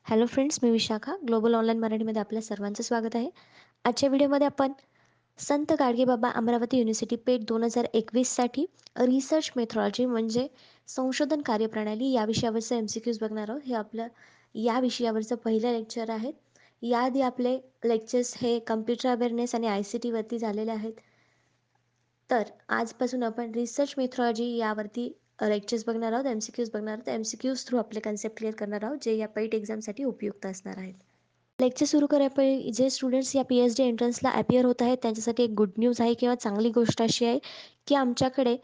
Hello friends, मी Vishakha. Global online मराठीमध्ये आपल्या सर्वांचं स्वागत आहे. आजच्या व्हिडिओमध्ये आपण संत गाडगेबाबा अमरावती युनिव्हर्सिटी पेट 2021साठी रिसर्च मेथॉडॉलॉजी म्हणजे संशोधन कार्यप्रणाली या विषयावरचं MCQs बघणार आहोत. हे आपलं या विषयावरचं पहिलं लेक्चर आहे. याआधी आपले लेक्चर्स हे कम्प्युटर अवेअरनेस आणि ICT वरती झालेले आहेत. तर आजपासून आपण रिसर्च मेथॉडॉलॉजी यावरती लेक्चर्स बघणार आहोत, MCQs बघणार आहोत. MCQs थ्रू आपले कन्सेप्ट क्लिअर करणार आहोत, जे या पेट एक्झामसाठी उपयुक्त असणार आहेत. लेक्चर सुरू करायला जे स्टुडंट्स या PhD एंट्रन्सला अपियर होत आहेत त्यांच्यासाठी एक गुड न्यूज आहे किंवा चांगली गोष्ट अशी आहे की आमच्याकडे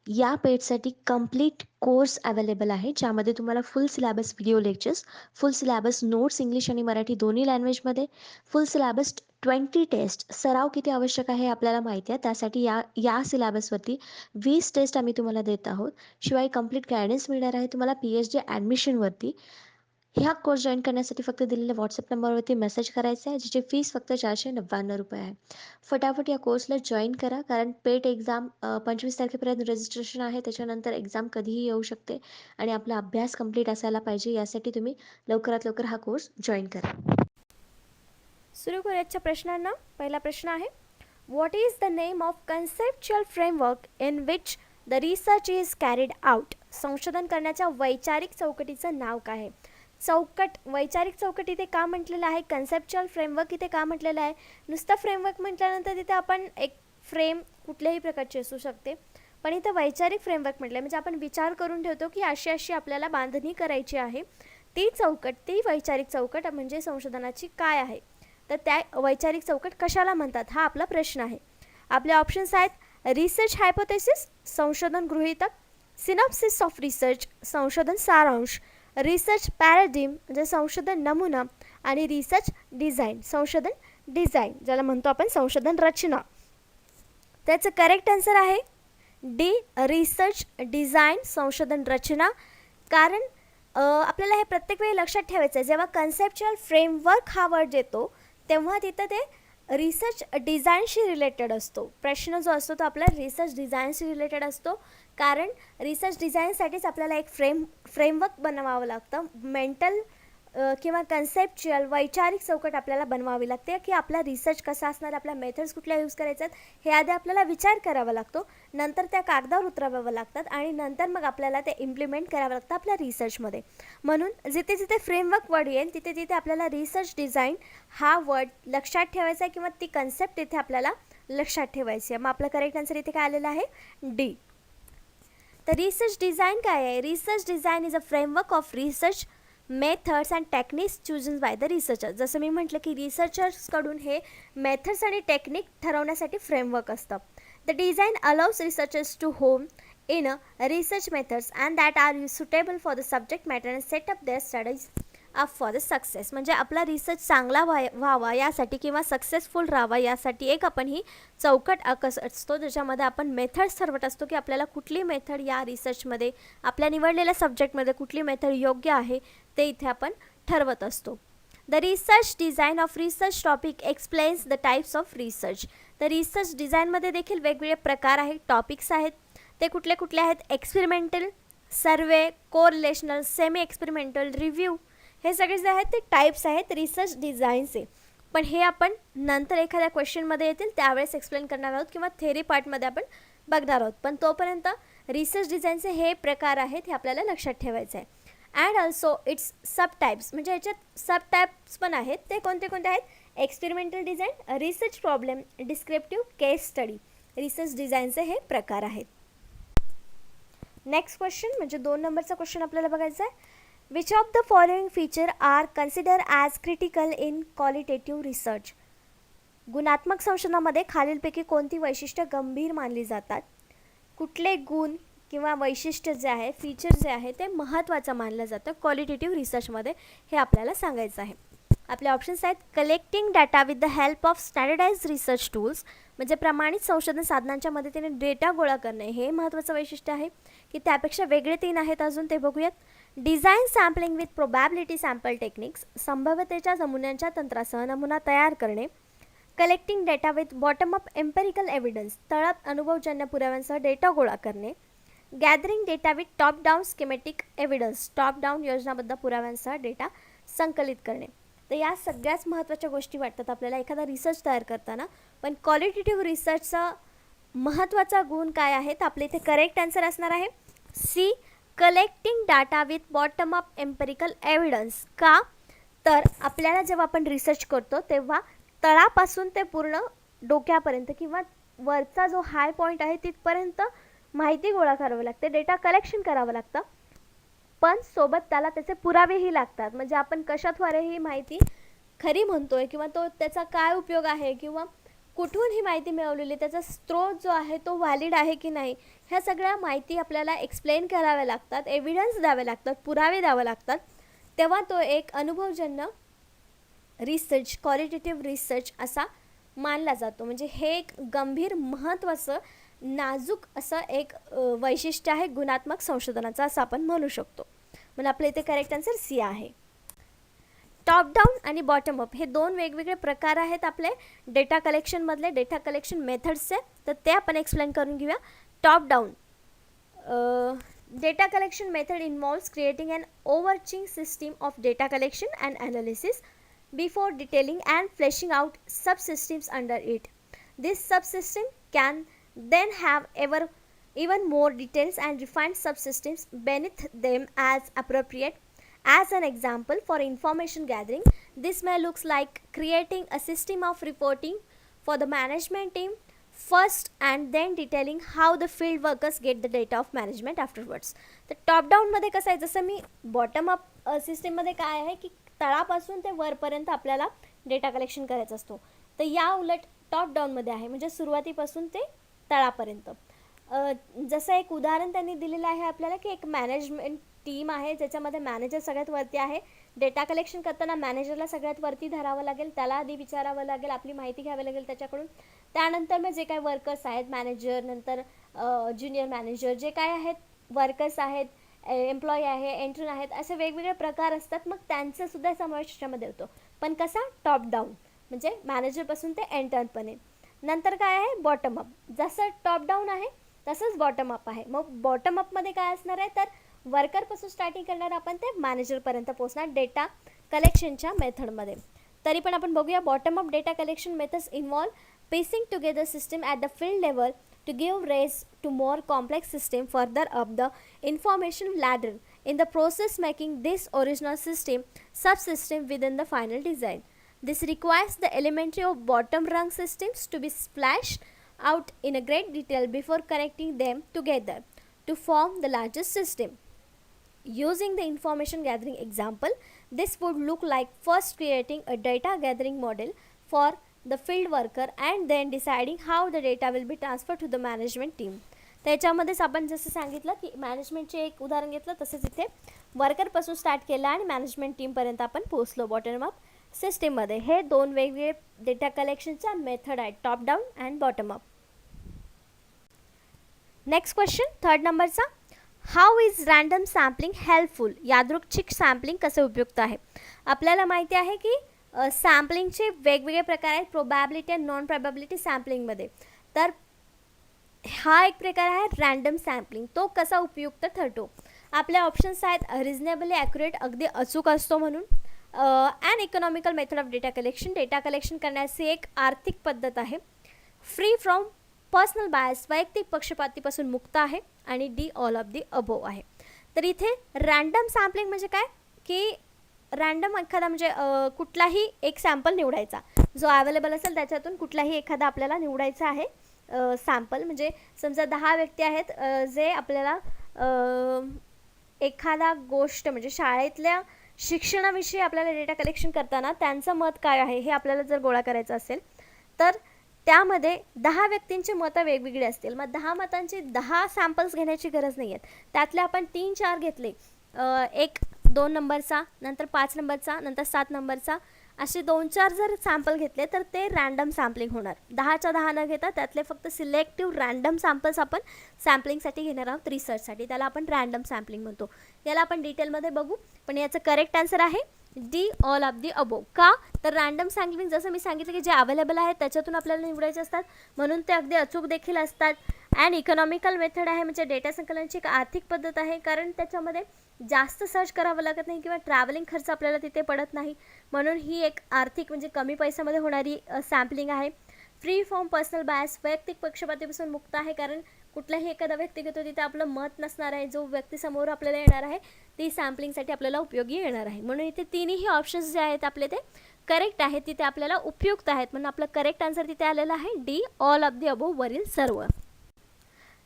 या पेटसाठी कंप्लीट कोर्स अवेलेबल आहे, ज्यामध्ये तुम्हाला फुल सिलॅबस व्हिडिओ लेक्चर्स, फुल सिलॅबस नोट्स इंग्लिश आणि मराठी दोन्ही लँग्वेजमध्ये, फुल सिलॅबस 20 टेस्ट. सराव किती आवश्यक आहे हे आपल्याला माहिती आहे, त्यासाठी या या सिलॅबसवरती 20 टेस्ट आम्ही तुम्हाला देत आहोत. शिवाय कंप्लीट गायडन्स मिळणार आहे तुम्हाला PhD ॲडमिशनवरती. ह्या कोर्स जॉईन करण्यासाठी फक्त दिलेल्या व्हॉट्सअप नंबरवरती मेसेज करायचा आहे, ज्याची फीस फक्त 499 रुपये आहे. फटाफट या कोर्सला जॉईन करा, कारण पेट एक्झाम 25 तारखेपर्यंत रजिस्ट्रेशन आहे. त्याच्यानंतर एक्झाम कधीही येऊ शकते आणि आपला अभ्यास कंप्लीट असायला पाहिजे. यासाठी तुम्ही लवकरात लवकर हा कोर्स जॉईन करा. सुरू करूयाच्या प्रश्नांना. पहिला प्रश्न आहे, what is the name of conceptual framework in which the research is carried out? संशोधन करण्याच्या वैचारिक चौकटीचं नाव काय आहे? वैचारिक चौकट इथे का म्हटलेलं आहे? कन्सेप्च्युअल फ्रेमवर्क इथे का म्हटलेलं आहे? नुसतं फ्रेमवर्क म्हटल्यानंतर तिथे आपण एक फ्रेम कुठल्याही प्रकारची असू शकते, पण इथं वैचारिक फ्रेमवर्क म्हटलं म्हणजे आपण विचार करून ठेवतो की अशी अशी आपल्याला बांधणी करायची आहे. ती वैचारिक चौकट म्हणजे संशोधनाची काय आहे, तर त्या वैचारिक चौकट कशाला म्हणतात हा आपला प्रश्न आहे. आपले ऑप्शन्स आहेत, रिसर्च हायपोथेसिस संशोधन गृहीतक, सिनॉप्सिस ऑफ रिसर्च संशोधन सारांश, रिसर्च पॅराडिम म्हणजे संशोधन नमुना, आणि रिसर्च डिझाईन संशोधन डिझाईन ज्याला म्हणतो आपण संशोधन रचना. त्याचं करेक्ट आन्सर आहे डी, रिसर्च डिझाईन संशोधन रचना. कारण आपल्याला हे प्रत्येक वेळी लक्षात ठेवायचं आहे, जेव्हा कन्सेप्च्युअल फ्रेमवर्क हा वर्ड येतो तेव्हा तिथं ते रिसर्च डिझाईनशी रिलेटेड असतो. प्रश्न जो असतो तो आपला रिसर्च डिझाईनशी रिलेटेड असतो, कारण रिसर्च डिझाईनसाठीच आपल्याला एक फ्रेमवर्क बनवावं लागतं. मेंटल किंवा कन्सेप्च्युअल वैचारिक चौकट आपल्याला बनवावी लागते की आपला रिसर्च कसा असणार, आपल्या मेथड्स कुठल्या यूज करायच्या आहेत हे आधी आपल्याला विचार करावा लागतो, नंतर त्या कागदावर उतरवावं लागतात आणि नंतर मग आपल्याला ते इम्प्लिमेंट करावं लागतं आपल्या रिसर्चमध्ये. म्हणून जिथे जिथे फ्रेमवर्क वर्ड येईल तिथे तिथे आपल्याला रिसर्च डिझाईन हा वर्ड लक्षात ठेवायचा आहे किंवा ती कन्सेप्ट इथे आपल्याला लक्षात ठेवायची आहे. मग आपलं करेक्ट आन्सर इथे काय आलेलं आहे? डी. तर रिसर्च डिझाईन काय आहे? Research design is a framework of research methods and techniques chosen by the researcher. जसं मी म्हटलं की रिसर्चर्सकडून हे मेथड्स आणि टेक्निक ठरवण्यासाठी फ्रेमवर्क असतं. The design allows researchers to home in research methods and that are suitable for the subject matter and set up their studies up for the success. म्हणजे आपला research चांगला व्हावा यासाठी किंवा सक्सेसफुल राहावा यासाठी एक आपण ही चौकट असतो, ज्याच्यामध्ये आपण मेथड्स ठरवत असतो की आपल्याला कुठली मेथड या रिसर्चमध्ये आपल्या निवडलेल्या सब्जेक्टमध्ये कुठली मेथड योग्य आहे ते इथे आपण ठरवत असतो. The research design of research topic explains the types of research. तर रिसर्च डिझाईनमध्ये देखील वेगवेगळे प्रकार आहेत, टॉपिक्स आहेत. ते कुठले कुठले आहेत? एक्सपेरिमेंटल, सर्वे, कोरिलेशनल, सेमी एक्सपेरिमेंटल, रिव्ह्यू, हे सगळे जे आहेत ते टाईप्स आहेत रिसर्च डिझाईनचे. पण हे आपण नंतर एखाद्या क्वेश्चनमध्ये येतील त्यावेळेस एक्सप्लेन करणार आहोत किंवा थेरी पार्टमध्ये आपण बघणार आहोत. पण तोपर्यंत रिसर्च डिझाईनचे हे प्रकार आहेत हे आपल्याला लक्षात ठेवायचं आहे. And also it's sub types, म्हणजे याच्यात सब टाईप्स पण आहेत. ते कोणते कोणते आहेत? Experimental design, research problem, descriptive, case study. Research डिझाईनचे हे प्रकार आहेत. नेक्स्ट क्वेश्चन म्हणजे 2 नंबरचा क्वेश्चन आपल्याला बघायचा आहे. Which of the following feature are consider as critical in qualitative research? गुणात्मक संशोधनामध्ये खालीलपैकी कोणती वैशिष्ट्य गंभीर मानली जातात? कुठले गुण किंवा वैशिष्ट्य जे आहे, फीचर जे आहे ते महत्त्वाचं मानलं जातं क्वालिटेटिव्ह रिसर्चमध्ये, हे आपल्याला सांगायचं आहे. आपले ऑप्शन्स आहेत, collecting data with the help of standardise research tools, म्हणजे प्रमाणित संशोधन साधनांच्या मदतीने डेटा गोळा करणे हे महत्त्वाचं वैशिष्ट्य आहे. की त्यापेक्षा वेगळे 3 आहेत अजून, ते बघूयात. Design sampling with probability sample techniques, संभाव्यतेच्या नमुन्यांच्या तंत्रासह नमुना तयार करणे. Collecting data with bottom up empirical evidence, तळात अनुभवजन्य पुराव्यांसह डेटा गोळा करणे. Gathering data with top down schematic evidence, top down योजनाबद्ध पुराव्यांसह डेटा संकलित करणे. तर या सगळ्याच महत्त्वाच्या गोष्टी वाटतात आपल्याला एखादा रिसर्च तयार करताना. पण क्वालिटेटिव्ह रिसर्चचा महत्त्वाचा गुण काय आहे, तर आपल्या इथे करेक्ट आन्सर असणार आहे C, collecting data with bottom up empirical evidence. का, तर आपल्याला जेव्हा आपण रिसर्च करतो तेव्हा तळापासून ते पूर्ण डोक्यापर्यंत किंवा वरचा जो हाय पॉईंट आहे तिथपर्यंत माहिती गोळा करावी लागते, डेटा कलेक्शन करावं लागतं. पण सोबत त्याला त्याचे पुरावेही लागतात. म्हणजे आपण कशाद्वारे ही माहिती खरी म्हणतोय किंवा तो त्याचा काय उपयोग आहे किंवा कुठून ही माहिती मिळवलेली, त्याचा स्रोत जो आहे तो व्हॅलिड आहे की नाही, ह्या सगळ्या माहिती आपल्याला एक्सप्लेन कराव्या लागतात, एव्हिडन्स द्यावे लागतात, पुरावे द्यावे लागतात. तेव्हा तो एक अनुभवजन्य रिसर्च, क्वालिटेटिव्ह रिसर्च असा मानला जातो. म्हणजे हे एक गंभीर महत्त्वाचं नाजूक असं एक वैशिष्ट्य आहे गुणात्मक संशोधनाचं, असं आपण म्हणू शकतो. म्हणजे आपल्या इथे करेक्ट आन्सर सी आहे. टॉप डाऊन आणि बॉटम अप हे दोन वेगवेगळे प्रकार आहेत आपले डेटा कलेक्शनमधले, डेटा कलेक्शन मेथड्सचे. तर ते आपण एक्सप्लेन करून घेऊया. Top down data collection method involves creating an overarching system of data collection and analysis before detailing and fleshing out subsystems under it. This subsystem can then have even more details and refined subsystems beneath them as appropriate. As an example, for information gathering, this may look like creating a system of reporting for the management team first and then detailing how the field workers get the data of management afterwards. तर top डाऊनमध्ये कसं आहे, जसं मी bottom up सिस्टीममध्ये काय आहे की तळापासून ते वरपर्यंत आपल्याला डेटा कलेक्शन करायचा असतो. तर या उलट टॉप डाऊनमध्ये आहे, म्हणजे सुरुवातीपासून ते तळापर्यंत. जसं एक उदाहरण त्यांनी दिलेलं आहे आपल्याला की एक मॅनेजमेंट टीम आहे ज्याच्यामध्ये मॅनेजर सगळ्यात वरती आहे. डेटा कलेक्शन करताना मॅनेजरला सगळ्यात वरती धरावं लागेल, त्याला आधी विचारावं लागेल, आपली माहिती घ्यावी लागेल त्याच्याकडून. त्यानंतर मग जे काही वर्कर्स आहेत, मॅनेजर, नंतर ज्युनियर मॅनेजर, जे काय आहेत वर्कर्स आहेत, एम्प्लॉई आहे, एंट्रन आहेत, असे वेगवेगळे प्रकार असतात. मग त्यांचासुद्धा समावेश त्याच्यामध्ये होतो. पण कसा, टॉप डाऊन, म्हणजे मॅनेजरपासून ते एंटर्नपर्यंत. नंतर काय आहे, बॉटम अप. जसं टॉप डाऊन आहे तसंच बॉटम अप आहे. मग बॉटम अपमध्ये काय असणार आहे, तर वर्करपासून स्टार्टिंग करणार आपण ते मॅनेजरपर्यंत पोहोचणार डेटा कलेक्शनच्या मेथडमध्ये. तरी पण आपण बघूया. Bottom up data collection methods involve piecing together system at the field level to give rise to more complex system further up the information ladder, in the process making this original system subsystem within the final design. This requires the elementary of bottom rung systems to be splashed out in a great detail before connecting them together to form the largest system. Using the information gathering example, this would look like first creating a data gathering model for the field worker and then deciding how the data will be transferred to the management team. त्याच्यामध्येच आपण जसं सांगितलं की मॅनेजमेंटचे एक उदाहरण घेतलं, तसेच इथे वर्करपासून स्टार्ट केलं आणि मॅनेजमेंट टीमपर्यंत आपण पोहोचलो बॉटम अप सिस्टीममध्ये. हे दोन वेगवेगळे डेटा कलेक्शनच्या मेथड आहेत, top down and bottom up. Next question, third नंबरचा, how is random sampling helpful. यादृच्छिक सॅम्पलिंग कसे उपयुक्त आहे. आपल्याला माहिती आहे की सॅम्पलिंगचे वेगवेगळे प्रकार आहेत प्रोबॅबिलिटी आणि नॉन प्रोबॅबिलिटी सॅम्पलिंगमध्ये. तर हा एक प्रकार आहे रँडम सॅम्पलिंग. तो कसा उपयुक्त ठरतो. आपल्या ऑप्शन्स आहेत रिजनेबली ॲक्युरेट, अगदी अचूक असतो म्हणून, and economical method of data collection, data collection करण्याची एक आर्थिक पद्धत आहे, फ्री फ्रॉम पर्सनल बायस, वैयक्तिक पक्षपातीपासून मुक्त आहे, आणि D all of the above आहे. तर इथे रँडम सॅम्पलिंग म्हणजे काय की रँडम एखादा म्हणजे कुठलाही एक सॅम्पल निवडायचा, जो अवेलेबल असेल त्याच्यातून कुठलाही एखादा आपल्याला निवडायचा आहे सॅम्पल. म्हणजे समजा 10 व्यक्ती आहेत जे आपल्याला एखादा गोष्ट म्हणजे शाळेतल्या शिक्षणाविषयी आपल्याला डेटा कलेक्शन करताना त्यांचं मत काय आहे हे आपल्याला जर गोळा करायचं असेल, तर त्यामध्ये 10 व्यक्तींची मतं वेगवेगळी असतील. मग 10 मतांची 10 सॅम्पल्स घेण्याची गरज नाही आहेत. त्यातले आपण 3-4 घेतले, एक 2 नंबरचा, नंतर 5 नंबरचा, नंतर 7 नंबरचा, असे 2-4 जर सॅम्पल घेतले तर ते रँडम सॅम्पलिंग होणार. 10च्या 10 न घेता त्यातले फक्त सिलेक्टिव्ह रँडम सॅम्पल्स आपण सॅम्पलिंगसाठी घेणार आहोत रिसर्चसाठी. त्याला आपण रँडम सॅम्पलिंग म्हणतो. याला आपण डिटेलमध्ये बघू. पण याचं करेक्ट आन्सर आहे D all of the above. का, तर रँडम सॅम्पलिंग जसं मी सांगितलं की जे अवेलेबल आहेत त्याच्यातून आपल्याला निवडायचे असतात, म्हणून ते अगदी अचूक देखील असतात. अँड इकॉनॉमिकल मेथड आहे, म्हणजे डेटा संकलनाची एक आर्थिक पद्धत आहे, कारण त्याच्यामध्ये जास्त सर्च करावं लागत नाही किंवा ट्रॅव्हलिंग खर्च आपल्याला तिथे पडत नाही, म्हणून ही एक आर्थिक म्हणजे कमी पैशामध्ये होणारी सॅम्पलिंग आहे. फ्री फ्रॉम पर्सनल बायस, वैयक्तिक पक्षपातीपासून मुक्त आहे, कारण कुठलाही एखादा व्यक्ती घेतो तिथे आपलं मत नसणार आहे, जो व्यक्ती समोर आपल्याला येणार आहे ती सॅम्पलिंगसाठी आपल्याला उपयोगी येणार आहे. म्हणून इथे तिन्ही ऑप्शन्स जे आहेत आपले ते करेक्ट आहेत, तिथे आपल्याला उपयुक्त आहेत, म्हणून आपलं करेक्ट आन्सर तिथे आलेला आहे D, all of the above वरील सर्व.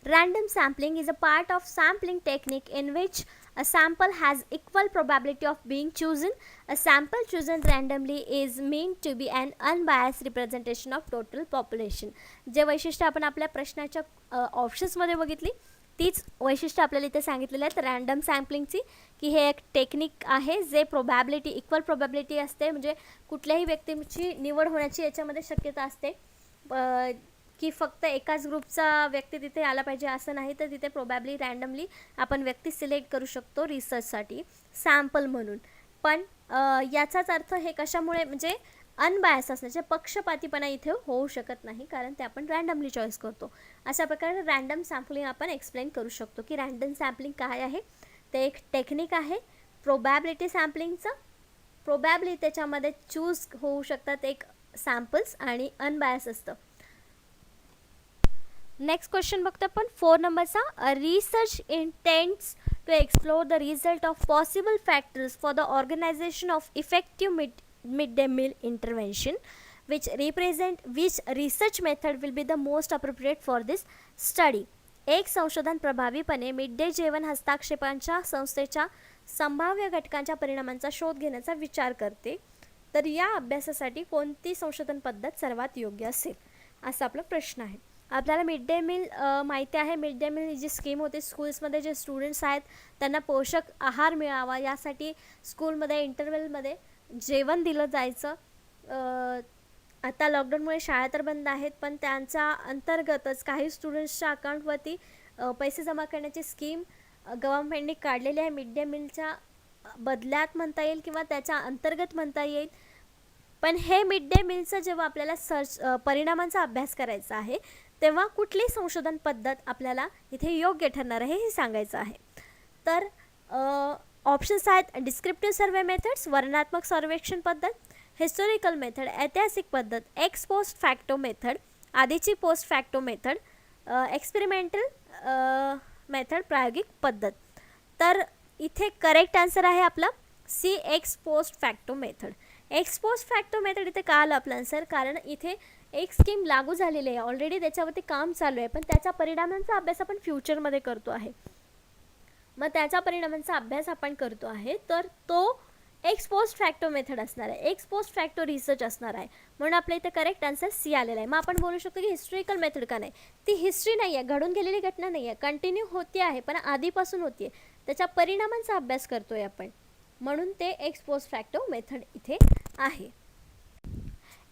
Random sampling is a part of sampling technique in which a sample has equal probability of being chosen. A sample chosen randomly is meant to be an unbiased representation of total population. जे वैशिष्ट्य आपण आपल्या प्रश्नाच्या ऑप्शन्समध्ये बघितली तीच वैशिष्ट्य आपल्याला इथे सांगितलेलं आहेत रँडम सॅम्पलिंगची, की हे एक टेक्निक आहे जे प्रोबॅबिलिटी इक्वल प्रोबॅबिलिटी असते, म्हणजे कुठल्याही व्यक्तीची निवड होण्याची याच्यामध्ये शक्यता असते, की फक्त एकाच ग्रुपचा व्यक्ती तिथे आला पाहिजे असं नाही, तर तिथे प्रोबॅबली रँडमली आपण व्यक्ती सिलेक्ट करू शकतो रिसर्चसाठी सॅम्पल म्हणून. पण याचाच अर्थ हे कशामुळे म्हणजे अनबायस असण्याचे पक्षपातीपणा इथे होऊ शकत नाही, कारण ते आपण रँडमली चॉईस करतो. अशा प्रकारे रँडम सॅम्पलिंग आपण एक्सप्लेन करू शकतो की रँडम सॅम्पलिंग काय आहे. ते एक टेक्निक आहे प्रोबॅबिलिटी सॅम्पलिंगचं. प्रोबॅबली त्याच्यामध्ये चूज होऊ शकतात एक सॅम्पल्स आणि अनबायस असतं. नेक्स्ट क्वेश्चन बघतो आपण 4 नंबरचा. Research intents to explore the result of possible factors for the organisation of effective mid day meal intervention which research method will be the most appropriate for this study. एक संशोधन प्रभावीपणे mid day जेवण हस्तक्षेपांच्या संस्थेच्या संभाव्य घटकांच्या परिणामांचा शोध घेण्याचा विचार करते, तर या अभ्यासासाठी कोणती संशोधन पद्धत सर्वात योग्य असेल, असा आपला प्रश्न आहे. आपल्याला मिड डे मील माहिती आहे. मिड डे मील जी स्कीम होती, स्कूल्समध्ये जे स्टुडंट्स आहेत त्यांना पोषक आहार मिळावा यासाठी स्कूलमध्ये इंटरव्हलमध्ये जेवण दिलं जायचं. आता लॉकडाऊनमुळे शाळा तर बंद आहेत, पण त्यांच्या अंतर्गतच काही स्टुडंट्सच्या अकाउंटवरती पैसे जमा करण्याची स्कीम गव्हर्नमेंटने काढलेली आहे. मिड डे मीलच्या बदल्यात म्हणता येईल किंवा त्याच्या अंतर्गत म्हणता येईल. पण हे मिड डे मीलचं जेव्हा आपल्याला परिणामांचा अभ्यास करायचा आहे तेव्हा कुठली संशोधन पद्धत आपल्याला इथे योग्य ठरणार आहे हे सांगायचं आहे. तर ऑप्शन्स आहेत डिस्क्रिप्टिव्ह सर्वे मेथड्स, वर्णनात्मक सर्वेक्षण पद्धत, हिस्टोरिकल मेथड, ऐतिहासिक पद्धत, एक्स पोस्ट फॅक्टो मेथड, आधीची post facto method, experimental method, प्रायोगिक पद्धत. तर इथे करेक्ट आन्सर आहे आपला C, ex post facto method. Ex post facto method इथे का आलं आपलं आन्सर, कारण इथे एक स्कीम लागू झालेली आहे ऑलरेडी, त्याच्यावरती काम चालू आहे, पण त्याच्या परिणामांचा अभ्यास आपण फ्युचरमध्ये करतो आहे. मग त्याच्या परिणामांचा अभ्यास आपण करतो आहे, तर तो एक्स पोस्ट फॅक्टो मेथड असणार आहे, एक्स पोस्ट फॅक्टो रिसर्च असणार आहे, म्हणून आपल्या इथे करेक्ट आन्सर सी आलेला आहे. मग आपण बोलू शकतो की हिस्टोरिकल मेथड का नाही, ती हिस्ट्री नाही आहे, घडून गेलेली घटना नाही आहे, कंटिन्यू होती आहे, पण आधीपासून होती आहे, त्याच्या परिणामांचा अभ्यास करतोय आपण, म्हणून ते एक्स पोस्ट फॅक्टो मेथड इथे आहे.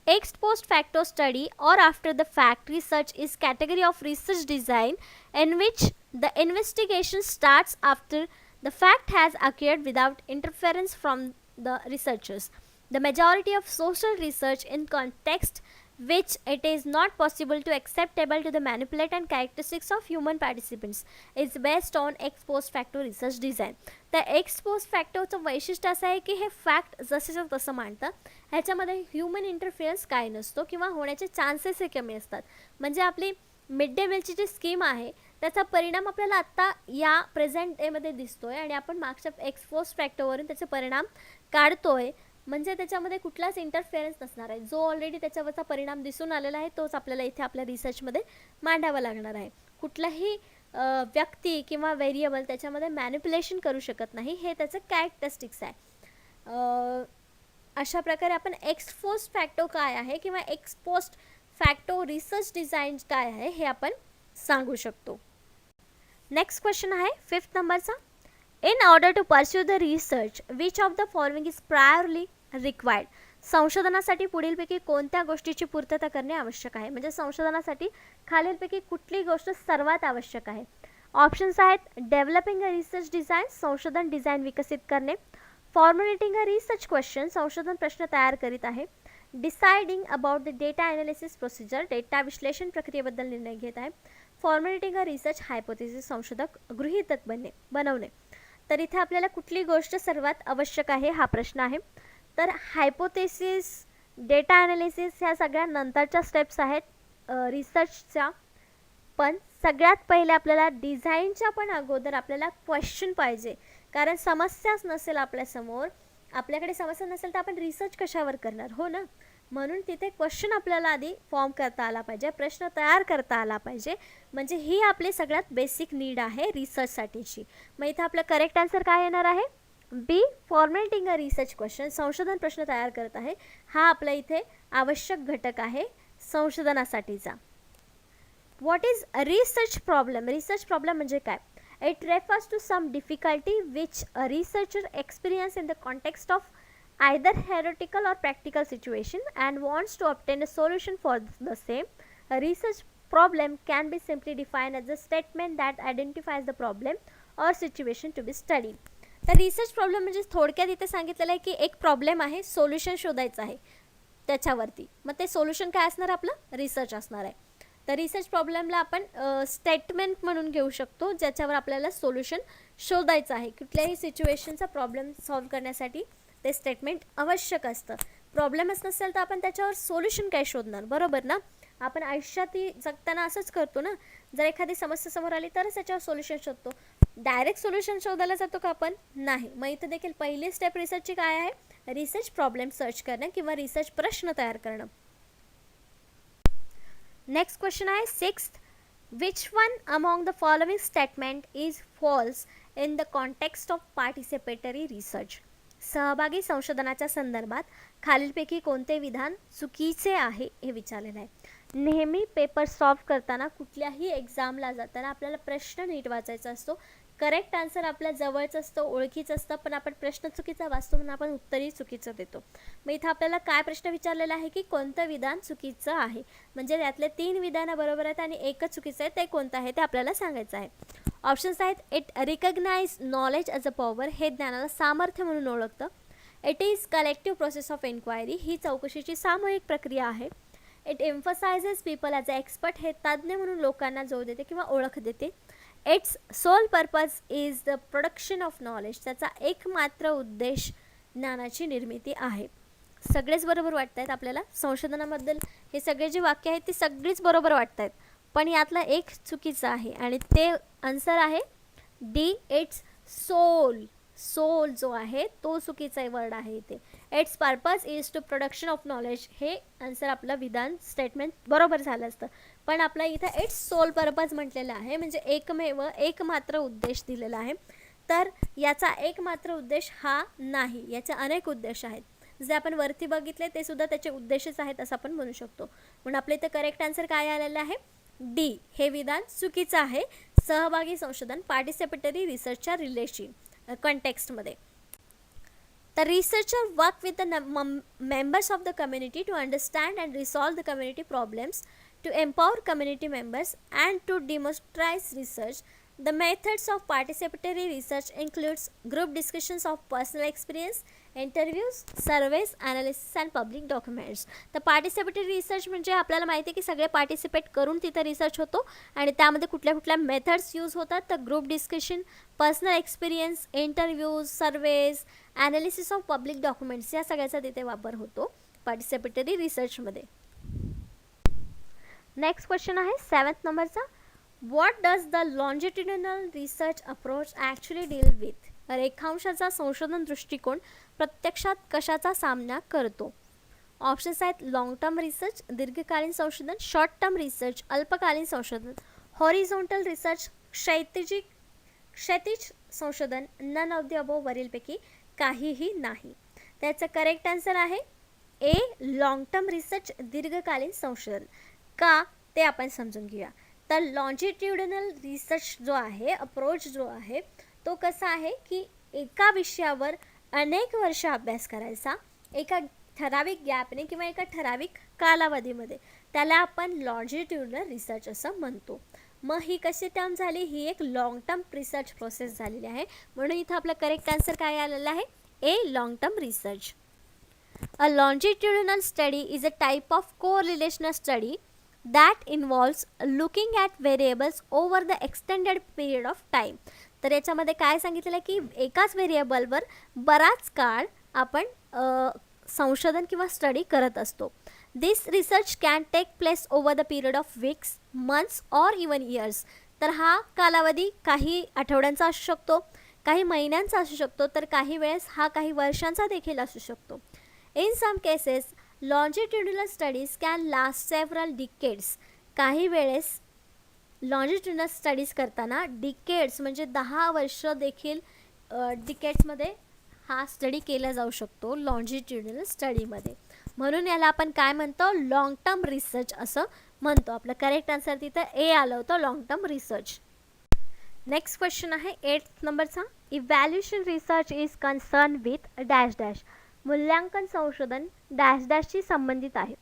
Ex post facto study or after the fact research is category of research design in which the investigation starts after the fact has occurred without interference from the researchers. The majority of social research in context which it is not possible to acceptable to the manipulate and characteristics of human participants is based on ex post facto research design. तर x post फॅक्टोचं वैशिष्ट्य असं आहे की हे fact जसेच्या तसं मांडतं, ह्याच्यामध्ये human interference काय नसतो किंवा होण्याचे चान्सेसही कमी असतात. म्हणजे आपली मिड डे मीलची जी स्कीम आहे त्याचा परिणाम आपल्याला आत्ता या प्रेझेंट डेमध्ये दिसतो आहे आणि आपण मागच्या एक्स पोस्ट फॅक्टोवरून त्याचे परिणाम काढतोय, म्हणजे त्याच्यामध्ये कुठलाच इंटरफिअरन्स नसणार आहे. जो ऑलरेडी त्याच्यावरचा परिणाम दिसून आलेला आहे तोच आपल्याला इथे आपल्या रिसर्चमध्ये मांडावा लागणार आहे. कुठलाही व्यक्ती किंवा व्हेरिएबल त्याच्यामध्ये मॅनिप्युलेशन करू शकत नाही, हे त्याचं कॅरेक्टरिस्टिक्स आहे. अशा प्रकारे आपण एक्स पोस्ट फॅक्टो काय आहे किंवा x post facto research design काय आहे हे आपण सांगू शकतो. नेक्स्ट क्वेश्चन आहे 5th नंबरचा. In order to pursue the research which of the following is priorly required. संशोधनासाठी पुढीलपैकी कोणत्या गोष्टीची पूर्तता करणे आवश्यक आहे, म्हणजे संशोधनासाठी खालीलपैकी कुठली गोष्ट सर्वात आवश्यक आहे. ऑप्शन्स आहेत डेव्हलपिंग अ रिसर्च डिझाईन, संशोधन डिझाईन विकसित करणे, फॉर्म्युलेटिंग अ रिसर्च क्वेश्चन, संशोधन प्रश्न तयार करीत आहे, deciding about the data analysis procedure, data विश्लेषण प्रक्रियेबद्दल निर्णय घेत आहे, फॉर्म्युलेटिंग अ रिसर्च हायपोथेसिस, संशोधक गृहीतक बनवणे. तर इथे आपल्याला कुठली गोष्ट सर्वात आवश्यक आहे हा प्रश्न आहे. तर हायपोथेसिस, डेटा ॲनालिसिस ह्या सगळ्या नंतरच्या स्टेप्स आहेत रिसर्चच्या. पण सगळ्यात पहिले आपल्याला डिझाईनच्या पण अगोदर आपल्याला क्वेश्चन पाहिजे. कारण समस्याच नसेल आपल्यासमोर, आपल्याकडे समस्या नसेल तर आपण रिसर्च कशावर करणार, हो ना. म्हणून तिथे क्वेश्चन आपल्याला आधी फॉर्म करता आला पाहिजे, प्रश्न तयार करता आला पाहिजे. म्हणजे ही आपली सगळ्यात बेसिक नीड आहे रिसर्चसाठीची. मग इथे आपलं करेक्ट आन्सर काय येणार आहे? बी, फॉर्मॅटिंग अ रिसर्च क्वेश्चन. संशोधन प्रश्न तयार करत आहे, हा आपला इथे आवश्यक घटक आहे संशोधनासाठीचा. What is research problem? Research problem म्हणजे काय? It refers to some difficulty which a researcher experience in the context of either theoretical or practical situation and wants to obtain a solution for the same. A research problem can be simply defined as a statement that identifies the problem or situation to be studied. तर research problem म्हणजे थोडक्यात इथे सांगितलेलं आहे की एक problem आहे, solution शोधायचं आहे त्याच्यावरती. मग ते सोल्युशन काय असणार? आपलं रिसर्च असणार आहे. तर रिसर्च प्रॉब्लेमला आपण स्टेटमेंट म्हणून घेऊ शकतो, ज्याच्यावर आपल्याला सोल्युशन शोधायचं आहे. कुठल्याही सिच्युएशनचा प्रॉब्लेम सॉल्व्ह करण्यासाठी ते स्टेटमेंट आवश्यक असतं. प्रॉब्लेमच नसेल तर आपण त्याच्यावर सोल्युशन काय शोधणार, बरोबर ना. आपण आयुष्यातही जगताना असंच करतो ना. जर एखादी समस्या समोर आली तरच त्याच्यावर सोल्युशन शोधतो. डायरेक्ट सोल्युशन शोधायला जातो का आपण? नाही. मग इथं देखील पहिली स्टेप रिसर्चची काय आहे? रिसर्च प्रॉब्लेम सर्च करणं किंवा रिसर्च प्रश्न तयार करणं. नेक्स्ट क्वेश्चन आहे 6th. Which one among the following statement is falls in the context of participatory research? सहभागी संशोधनाच्या संदर्भात खालीलपैकी कोणते विधान चुकीचे आहे हे विचारलेलं आहे. नेहमी पेपर सॉल्व्ह करताना, कुठल्याही एक्झामला जाताना आपल्याला प्रश्न नीट वाचायचा असतो. करेक्ट आन्सर आपल्या जवळच असतं, ओळखीचं असतं, पण आपण प्रश्न चुकीचा वाचतो म्हणून आपण उत्तरही चुकीचं देतो. मग इथं आपल्याला काय प्रश्न विचारलेला आहे की कोणतं विधान चुकीचं आहे. म्हणजे त्यातले 3 विधानं बरोबर आहेत आणि एकच चुकीचं आहे, ते कोणतं आहे ते आपल्याला सांगायचं आहे. ऑप्शन्स आहेत. It recognize knowledge as a power, हे ज्ञानाला सामर्थ्य म्हणून ओळखतं. It is collective process of enquiry, ही चौकशीची सामूहिक प्रक्रिया आहे. It emphasizes people as a expert, हे तज्ज्ञ म्हणून लोकांना जोर देते किंवा ओळख देते. It's sole purpose is the production of knowledge, त्याचा एकमात्र उद्देश ज्ञानाची निर्मिती आहे. सगळेच बरोबर वाटत आहेत आपल्याला संशोधनाबद्दल. हे सगळे जे वाक्य आहेत ते सगळीच बरोबर वाटत आहेत, पण यातला एक चुकीचं आहे आणि ते आन्सर आहे डी, इट्स सोल. सोल जो आहे तो चुकीचा वर्ड आहे इथे. Its purpose is to production of knowledge, हे आन्सर आपलं विधान स्टेटमेंट बरोबर झालं असतं, पण आपल्या इथं इट्स सोल पर्पज म्हटलेलं आहे. म्हणजे एकमेव, एकमात्र उद्देश दिलेला आहे. तर याचा एकमात्र उद्देश हा नाही, याचे अनेक उद्देश आहेत. जे आपण वरती बघितले ते सुद्धा त्याचे उद्देशच आहेत असं आपण म्हणू शकतो. म्हणून आपल्या इथं करेक्ट आन्सर काय आलेलं आहे? डी, हे विधान चुकीचं आहे. सहभागी संशोधन, participatory रिसर्चच्या कॉन्टेक्स्टमध्ये. The researcher work with the members of the community to understand and resolve the community problems, to empower community members, and to democratize research. The methods of participatory research includes group discussions of personal experience, interviews, surveys, analysis and public documents. तर participatory research म्हणजे आपल्याला माहिती आहे की सगळे participate करून तिथं research होतो आणि त्यामध्ये कुठल्या कुठल्या मेथड्स यूज होतात. तर group discussion, personal experience, interviews, surveys, analysis of public documents, या सगळ्याचा तिथे वापर होतो पार्टिसिपेटरी रिसर्चमध्ये. नेक्स्ट क्वेश्चन आहे 7th नंबरचा. What does the longitudinal research approach actually deal with? रेखांशाचा संशोधन दृष्टिकोन प्रत्यक्षात कशाचा सामना करतो? ऑप्शन्स आहेत. लॉंग टर्म रिसर्च, दीर्घकालीन संशोधन, शॉर्ट टर्म रिसर्च, अल्पकालीन संशोधन, हॉरिझॉन्टल रिसर्च, क्षैतिज संशोधन, नन ऑफ द अबोव, वरीलपैकी काहीही नाही. त्याचं करेक्ट आन्सर आहे ए, लॉंग टर्म रिसर्च, दीर्घकालीन संशोधन. का ते आपण समजून घेऊया. तर लॉन्जिट्युडिनल रिसर्च जो आहे, अप्रोच जो आहे, तो कसा आहे की एका विषयावर अनेक वर्ष अभ्यास करायचा एका ठराविक गॅपने किंवा एका ठराविक कालावधीमध्ये, त्याला आपण लॉन्जिट्युडिनल रिसर्च असं म्हणतो. मग ही कशी टर्म झाली? ही एक लॉंग टर्म रिसर्च प्रोसेस झालेली आहे. म्हणून इथं आपलं करेक्ट आन्सर काय आलेलं आहे? A, long term research. A longitudinal study is a type of correlational study that involves looking at variables over the extended period of time. तर याच्यामध्ये काय सांगितलेलं आहे की एकाच व्हेरिएबलवर बराच काळ आपण संशोधन किंवा स्टडी करत असतो. This research can take place over the period of weeks, months or even years. तर हा कालावधी काही आठवड्यांचा असू शकतो, काही महिन्यांचा असू शकतो, तर काही वेळेस हा काही वर्षांचा देखील असू शकतो. In some cases longitudinal studies can last several decades. काही वेळेस लॉन्जिट्युडिनल स्टडीज करताना डिकेड्स म्हणजे 10 वर्ष देखील डिकेड्समध्ये हा स्टडी केला जाऊ शकतो लॉन्जिट्युडिनल स्टडीमध्ये. म्हणून याला आपण काय म्हणतो, लॉंग टर्म रिसर्च असं म्हणतो. आपलं करेक्ट आन्सर तिथं ए आलं होतं, long term research. Next question आहे 8th नंबरचा. Evaluation research is concern with dash dash. मूल्यांकन संशोधन डॅश डॅशशी संबंधित आहे.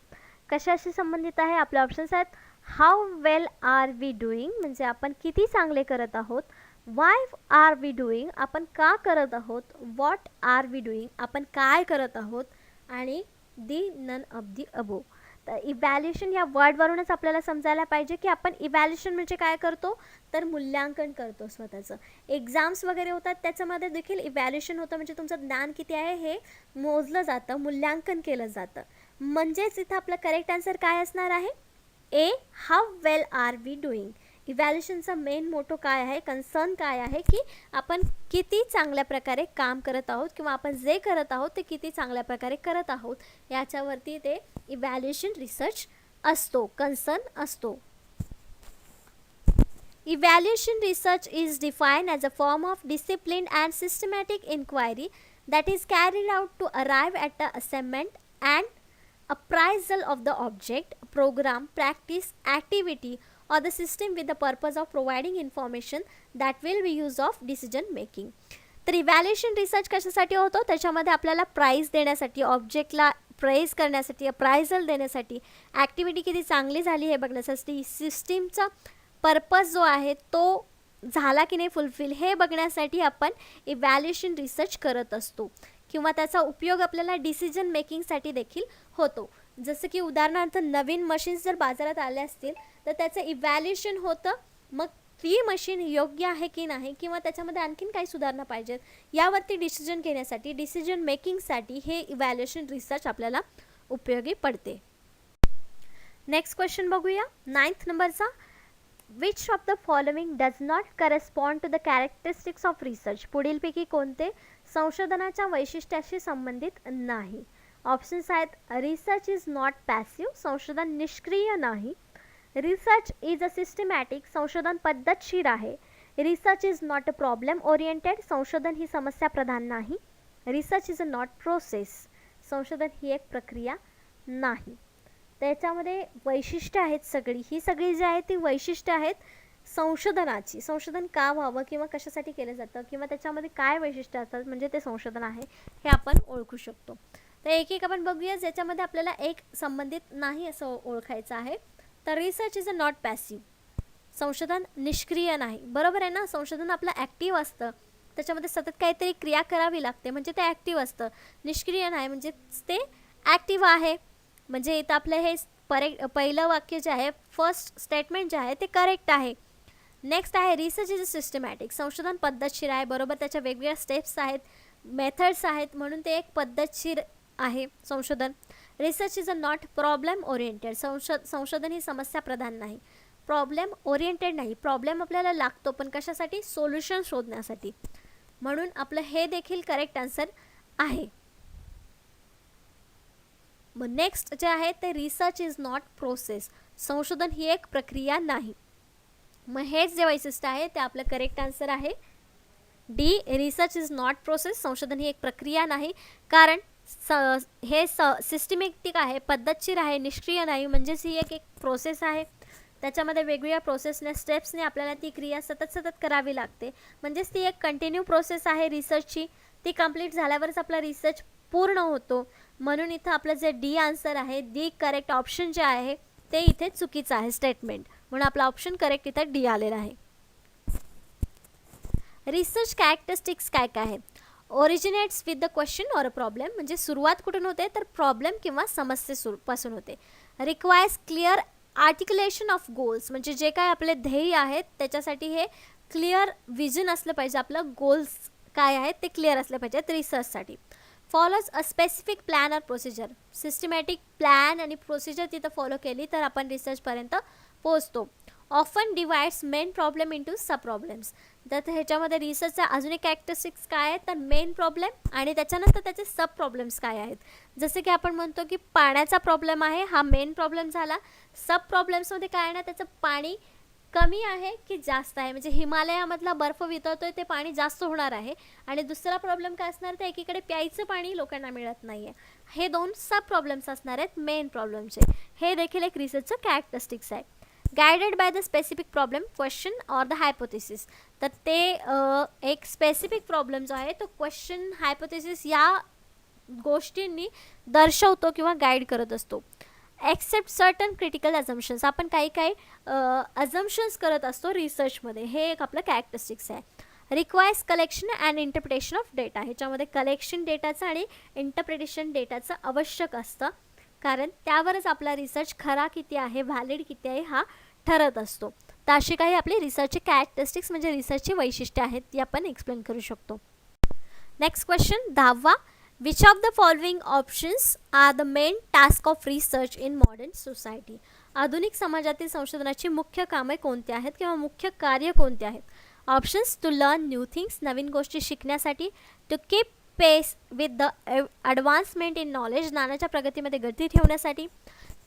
कशाशी संबंधित आहे? आपले ऑप्शन्स आहेत how well are we doing म्हणजे आपण किती चांगले करत आहोत, वाय आर वी डुईंग आपण का करत आहोत, व्हॉट आर वी डुईंग आपण काय करत आहोत, आणि दी नन ऑफ दी अबो. तर इव्हॅल्युएशन या वर्डवरूनच आपल्याला समजायला पाहिजे की आपण इव्हॅल्युएशन म्हणजे काय करतो, तर मूल्यांकन करतो स्वतःचं. एक्झाम्स वगैरे होतात त्याच्यामध्ये देखील इव्हॅल्युएशन होतं, म्हणजे तुमचं ज्ञान किती आहे हे मोजलं जातं, मूल्यांकन केलं जातं. म्हणजेच इथं आपलं करेक्ट आन्सर काय असणार आहे, A how well are we doing. इव्हॅल्युएशनचा मेन मोटो काय आहे, कन्सर्न काय आहे की आपण किती चांगल्या प्रकारे काम करत आहोत किंवा आपण जे करत आहोत ते किती चांगल्या प्रकारे करत आहोत याच्यावरती ते इव्हॅल्युएशन रिसर्च असतो, कन्सर्न असतो. Evaluation research is defined as a form of disciplined and systematic inquiry that is carried out to arrive at the assessment and appraisal of the object, program, practice, activity or the system with the purpose of providing information that will be used of decision making. तर evaluation research कशासाठी होतो, त्याच्यामध्ये आपल्याला price देण्यासाठी, ऑब्जेक्टला praise करण्यासाठी, appraisal देण्यासाठी, activity किती चांगली झाली हे बघण्यासाठी, सिस्टीमचा पर्पज जो आहे तो झाला की नाही फुलफिल हे बघण्यासाठी आपण इव्हॅल्युएशन रिसर्च करत असतो. किंवा त्याचा उपयोग आपल्याला डिसिजन मेकिंगसाठी देखील होतो. जसं की उदाहरणार्थ नवीन मशीन्स जर बाजारात आले असतील तर त्याचं इव्हॅल्युएशन होतं, मग ती मशीन योग्य आहे की नाही किंवा त्याच्यामध्ये आणखीन काही सुधारणा पाहिजेत यावरती डिसिजन घेण्यासाठी, डिसिजन मेकिंगसाठी हे इव्हॅल्युएशन रिसर्च आपल्याला उपयोगी पडते. नेक्स्ट क्वेश्चन बघूया 9th नंबरचा. Which of the following does not correspond to the characteristics of research. पुढीलपैकी कोणते संशोधनाच्या वैशिष्ट्याशी संबंधित नाही. ऑप्शन्स आहेत रिसर्च इज नॉट पॅसिव्ह, संशोधन निष्क्रिय नाही. रिसर्च इज अ सिस्टमॅटिक, संशोधन पद्धतशीर आहे. Research is not a problem oriented, संशोधन ही समस्या प्रधान नाही. Research is a not process, संशोधन ही एक प्रक्रिया नाही. त्याच्यामध्ये वैशिष्ट्य आहेत सगळी, ही सगळी जी आहेत ती वैशिष्ट्य आहेत संशोधनाची. संशोधन का व्हावं किंवा कशासाठी केलं जातं किंवा त्याच्यामध्ये काय वैशिष्ट्य असतात म्हणजे ते संशोधन आहे हे आपण ओळखू शकतो. तर एक एक आपण बघूया ज्याच्यामध्ये आपल्याला एक संबंधित नाही असं ओळखायचं आहे. तर research is a not passive, संशोधन निष्क्रिय नाही. बरोबर आहे ना, संशोधन आपलं ॲक्टिव्ह असतं, त्याच्यामध्ये सतत काहीतरी क्रिया करावी लागते म्हणजे ते ॲक्टिव्ह असतं. निष्क्रिय नाही म्हणजे ते ॲक्टिव्ह आहे. म्हणजे इथं आपलं हे पहिलं वाक्य जे आहे, फर्स्ट स्टेटमेंट जे आहे ते करेक्ट आहे. नेक्स्ट आहे रिसर्च इज अ सिस्टमॅटिक, संशोधन पद्धतशीर आहे. बरोबर, त्याच्या वेगवेगळ्या स्टेप्स आहेत, मेथड्स आहेत म्हणून ते एक पद्धतशीर आहे संशोधन. Research is a not problem oriented, संशोधन ही समस्या प्रधान नाही, प्रॉब्लेम ओरिएंटेड नाही. प्रॉब्लेम आपल्याला लागतो पण कशासाठी, सोल्युशन शोधण्यासाठी. म्हणून आपलं हे देखील करेक्ट आन्सर आहे. मग नेक्स्ट जे आहे ते रिसर्च इज नॉट प्रोसेस, संशोधन ही एक प्रक्रिया नाही. मग हेच जे वैशिष्ट्य आहे ते आपलं करेक्ट आन्सर आहे D. Research is not process, संशोधन ही एक प्रक्रिया नाही. कारण हे सिस्टमॅटिक आहे, पद्धतशीर आहे, निष्क्रिय नाही. म्हणजेच ही एक प्रोसेस आहे, त्याच्यामध्ये वेगवेगळ्या प्रोसेसने स्टेप्सने आपल्याला ती क्रिया सतत करावी लागते. म्हणजेच ती एक कंटिन्यू प्रोसेस आहे रिसर्चची. ती कंप्लीट झाल्यावरच आपला रिसर्च पूर्ण होतो. म्हणून इथं आपलं जे डी आन्सर आहे, दी करेक्ट ऑप्शन जे आहे ते इथे चुकीचं आहे स्टेटमेंट, म्हणून आपला ऑप्शन करेक्ट इथं डी आलेला आहे. रिसर्च कॅरेक्टरिस्टिक्स काय काय आहे. Originates with the question or a problem, म्हणजे सुरुवात कुठून होते तर प्रॉब्लेम किंवा समस्येपासून होते. रिक्वायर्स क्लिअर आर्टिक्युलेशन ऑफ गोल्स, म्हणजे जे काय आपले ध्येय आहेत त्याच्यासाठी हे क्लिअर विजन असलं पाहिजे, आपलं गोल्स काय आहेत ते क्लिअर असले पाहिजेत रिसर्चसाठी. फॉलोज अ स्पेसिफिक प्लॅन और प्रोसिजर. सिस्टमॅटिक प्लॅन आणि प्रोसिजर तिथं फॉलो केली तर आपण रिसर्चपर्यंत पोहोचतो. Often divides main problem into sub problems. तर ह्याच्यामध्ये रिसर्चचा अजून एक कॅरेक्टरिस्टिक्स काय आहेत तर मेन प्रॉब्लेम आणि त्याच्यानंतर त्याचे सब प्रॉब्लेम्स काय आहेत. जसं की आपण म्हणतो की पाण्याचा प्रॉब्लेम आहे, हा मेन प्रॉब्लेम झाला. सब प्रॉब्लेम्समध्ये काय आहे ना, त्याचं पाणी कमी आहे की जास्त आहे, म्हणजे हिमालयामधला बर्फ वितळतोय ते पाणी जास्त होणार आहे. आणि दुसरा प्रॉब्लेम काय असणार तर एकीकडे प्यायचं पाणी लोकांना मिळत नाही आहे. हे दोन सब प्रॉब्लेम्स असणार आहेत मेन प्रॉब्लेमचे. हे देखील एक रिसर्चचं कॅरेक्टरिस्टिक्स आहे. Guided by the specific problem, question or the hypothesis. तर ते एक स्पेसिफिक प्रॉब्लेम जो आहे तो क्वेश्चन, हायपोथेसिस या गोष्टींनी दर्शवतो किंवा गाईड करत असतो. Except certain critical assumptions. आपण काही काही अझम्पशन्स करत असतो रिसर्चमध्ये, हे एक आपलं कॅरेक्टरिस्टिक्स आहे. Requires collection and interpretation of data. ह्याच्यामध्ये कलेक्शन डेटाचं आणि इंटरप्रिटेशन डेटाचं आवश्यक असतं, कारण त्यावरच आपला रिसर्च खरा किती आहे, व्हॅलिड किती आहे हा ठरत असतो. तर अशी काही आपली रिसर्चचे कॅरेक्टरिस्टिक्स म्हणजे रिसर्चची वैशिष्ट्ये आहेत ती आपण एक्सप्लेन करू शकतो. नेक्स्ट क्वेश्चन 10वा. Which of the following options are the main task of research in modern society. आधुनिक समाजातील संशोधनाची मुख्य कामे कोणती आहेत किंवा मुख्य कार्य कोणते आहेत. Options: to learn new things, नवीन गोष्टी शिकण्यासाठी. To keep pace with the advancement in knowledge, ज्ञानाच्या प्रगतीमध्ये गती ठेवण्यासाठी.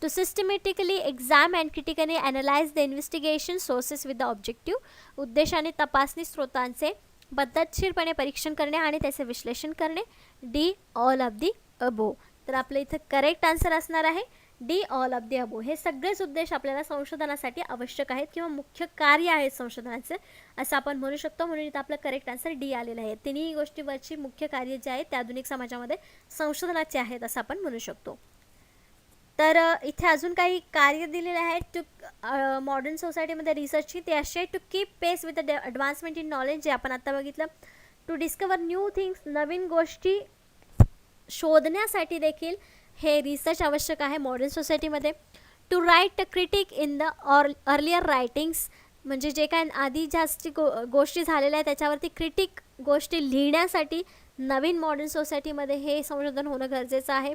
To systematically exam and critically analyse the investigation sources with the objective, उद्देशाने तपासणी स्रोतांचे पद्धतशीरपणे परीक्षण करणे आणि त्याचे विश्लेषण करणे. डी ऑल ऑफ दी अबो. तर आपलं इथं करेक्ट आन्सर असणार आहे डी ऑल ऑफ दी अबो. हे सगळेच उद्देश आपल्याला संशोधनासाठी आवश्यक आहेत किंवा मुख्य कार्य आहेत संशोधनाचे असं आपण म्हणू शकतो. म्हणून इथं आपलं करेक्ट आन्सर डी आलेलं आहे. तिन्ही गोष्टीवरची मुख्य कार्य जे आहेत ते आधुनिक समाजामध्ये संशोधनाचे आहेत असं आपण म्हणू शकतो. तर इथे अजून काही कार्य दिलेले आहेत टू मॉडर्न सोसायटीमध्ये रिसर्चची. ते असे आहे: to keep pace with the advancement in knowledge, जे आपण आत्ता बघितलं. टू डिस्कवर न्यू थिंग्स, नवीन गोष्टी शोधण्यासाठी देखील हे रिसर्च आवश्यक आहे मॉडर्न सोसायटीमध्ये. To write a critique in the earlier writings, म्हणजे जे काय आधी जास्त गोष्टी झालेल्या आहेत त्याच्यावरती क्रिटिक गोष्टी लिहिण्यासाठी नवीन मॉडर्न सोसायटीमध्ये हे संशोधन होणं गरजेचं आहे.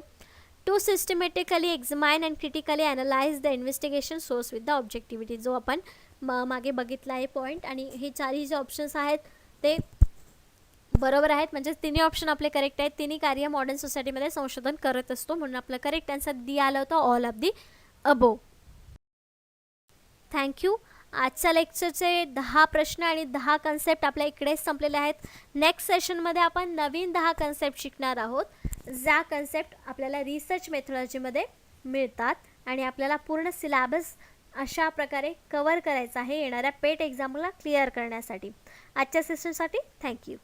To systematically examine and critically analyse the investigation source with the objectivity, जो आपण मागे बघितला आहे पॉईंट. आणि हे चारही जे ऑप्शन्स आहेत ते बरोबर आहेत, म्हणजे तिन्ही ऑप्शन आपले करेक्ट आहेत. तिन्ही कार्य मॉडर्न सोसायटीमध्ये संशोधन करत असतो, म्हणून आपलं करेक्ट आन्सर डी आलं होतं all of the above. Thank you. आजच्या लेक्चरचे 10 प्रश्न आणि 10 कन्सेप्ट आपल्या इकडेच संपलेले आहेत. नेक्स्ट सेशनमध्ये आपण नवीन 10 कन्सेप्ट शिकणार आहोत, ज्या कन्सेप्ट आपल्याला रिसर्च मेथॉडॉजीमध्ये मिळतात आणि आपल्याला पूर्ण सिलॅबस अशा प्रकारे कवर करायचा आहे येणाऱ्या पेट एक्झामला क्लिअर करण्यासाठी. आजच्या सेशनसाठी थँक्यू.